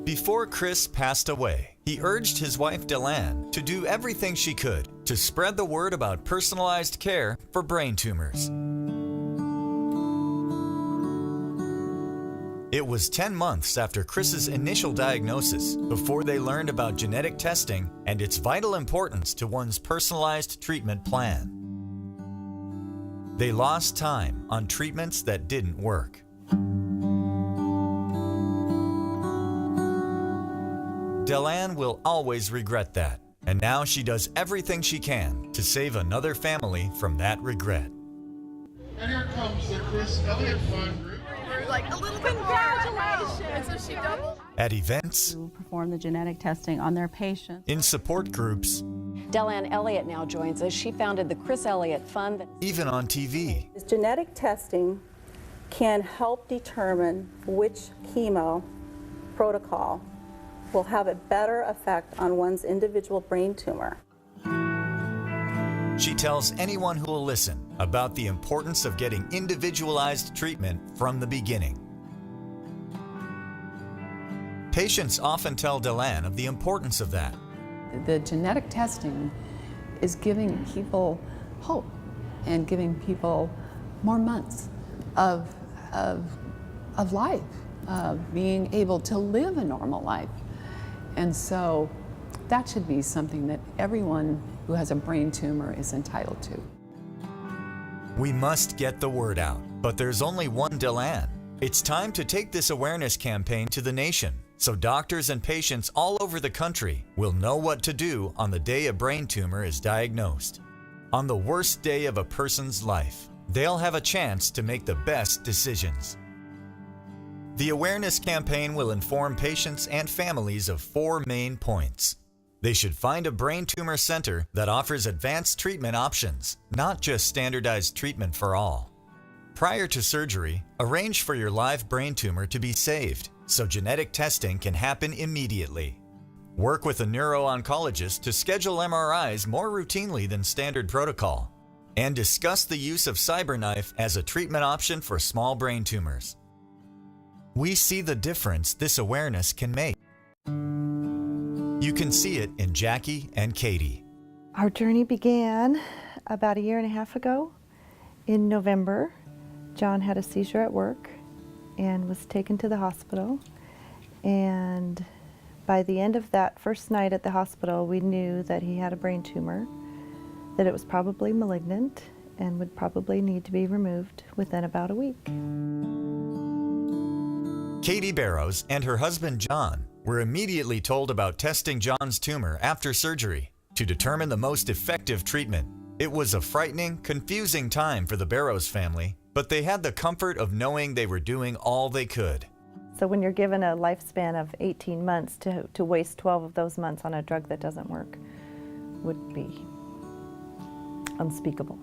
Before Chris passed away, he urged his wife Dellann to do everything she could to spread the word about personalized care for brain tumors. It was 10 months after Chris's initial diagnosis before they learned about genetic testing and its vital importance to one's personalized treatment plan. They lost time on treatments that didn't work. Dellann will always regret that, and now she does everything she can to save another family from that regret. And here comes the Chris Elliott Fund Group. We're like a little bit congratulations. And so she doubled. At events, to perform the genetic testing on their patients. in support groups, Dellann Elliott now joins us. She founded the Chris Elliott Fund. even on TV. Genetic testing can help determine which chemo protocol will have a better effect on one's individual brain tumor. She tells anyone who will listen about the importance of getting individualized treatment from the beginning. Patients often tell Dellann of the importance of that. The genetic testing is giving people hope and giving people more months of life, of being able to live a normal life. And so that should be something that everyone who has a brain tumor is entitled to. We must get the word out, but there's only one Dellann. It's time to take this awareness campaign to the nation, so doctors and patients all over the country will know what to do on the day a brain tumor is diagnosed. On the worst day of a person's life, they'll have a chance to make the best decisions. The awareness campaign will inform patients and families of 4 main points. They should find a brain tumor center that offers advanced treatment options, not just standardized treatment for all. Prior to surgery, arrange for your live brain tumor to be saved so genetic testing can happen immediately. Work with a neuro-oncologist to schedule MRIs more routinely than standard protocol. And discuss the use of CyberKnife as a treatment option for small brain tumors. We see the difference this awareness can make. You can see it in Jackie and Katie. Our journey began about 1.5 years ago. In November, John had a seizure at work and was taken to the hospital. And by the end of that first night at the hospital, we knew that he had a brain tumor, that it was probably malignant and would probably need to be removed within about a week. Katie Barrows and her husband John were immediately told about testing John's tumor after surgery to determine the most effective treatment. It was a frightening, confusing time for the Barrows family, but they had the comfort of knowing they were doing all they could. So when you're given a lifespan of 18 months, to waste 12 of those months on a drug that doesn't work would be unspeakable.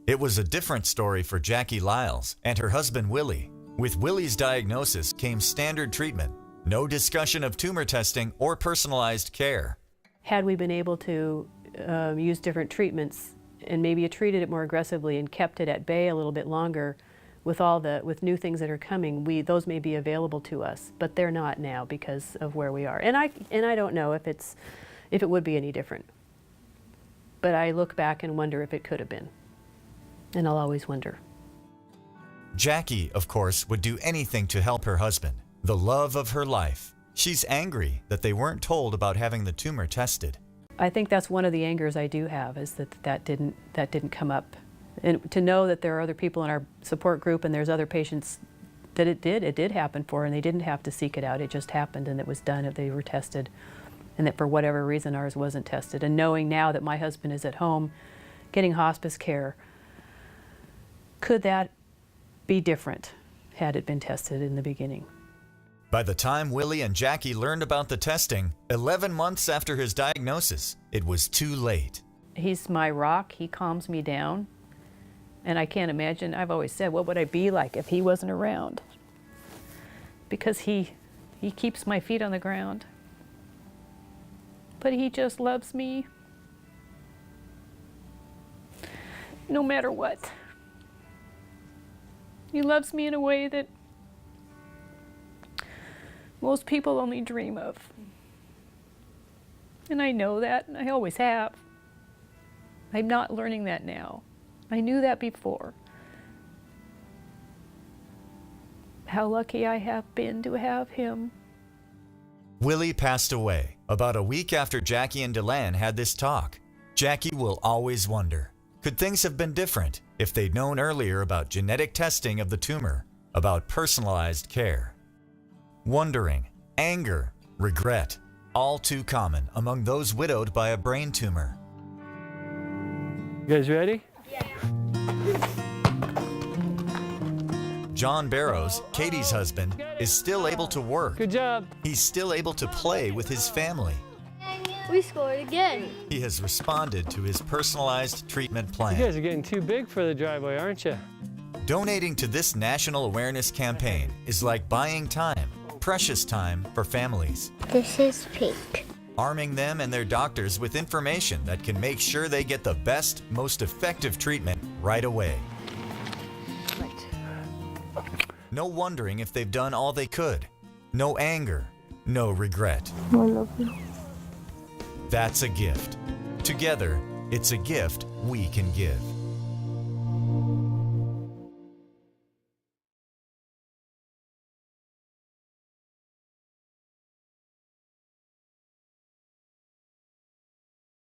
It was a different story for Jackie Lyles and her husband Willie. With Willie's diagnosis came standard treatment, no discussion of tumor testing or personalized care. Had we been able to use different treatments and maybe treated it more aggressively and kept it at bay a little bit longer, with new things that are coming, those may be available to us, but they're not now because of where we are. And I don't know if it would be any different. But I look back and wonder if it could have been. And I'll always wonder. Jackie, of course, would do anything to help her husband, the love of her life. She's angry that they weren't told about having the tumor tested. I think that's one of the angers I do have, is that didn't come up. And to know that there are other people in our support group and there's other patients that it did happen for, and they didn't have to seek it out. It just happened and it was done if they were tested, and that for whatever reason ours wasn't tested. And knowing now that my husband is at home getting hospice care, could that be different had it been tested in the beginning? By the time Willie and Jackie learned about the testing, 11 months after his diagnosis, it was too late. He's my rock. He calms me down. And I can't imagine, I've always said, what would I be like if he wasn't around? Because he keeps my feet on the ground. But he just loves me. No matter what. He loves me in a way that most people only dream of. And I know that, and I always have. I'm not learning that now. I knew that before. How lucky I have been to have him. Willie passed away about a week after Jackie and Dellann had this talk. Jackie will always wonder, could things have been different if they'd known earlier about genetic testing of the tumor, about personalized care? Wondering, anger, regret, all too common among those widowed by a brain tumor. You guys ready? John Barrows, Katie's husband, is still able to work. Good job. He's still able to play with his family. We scored again. He has responded to his personalized treatment plan. You guys are getting too big for the driveway, aren't you? Donating to this national awareness campaign is like buying time, precious time for families. This is pink. Arming them and their doctors with information that can make sure they get the best, most effective treatment right away. No wondering if they've done all they could. No anger, no regret. I love you. That's a gift. Together, it's a gift we can give.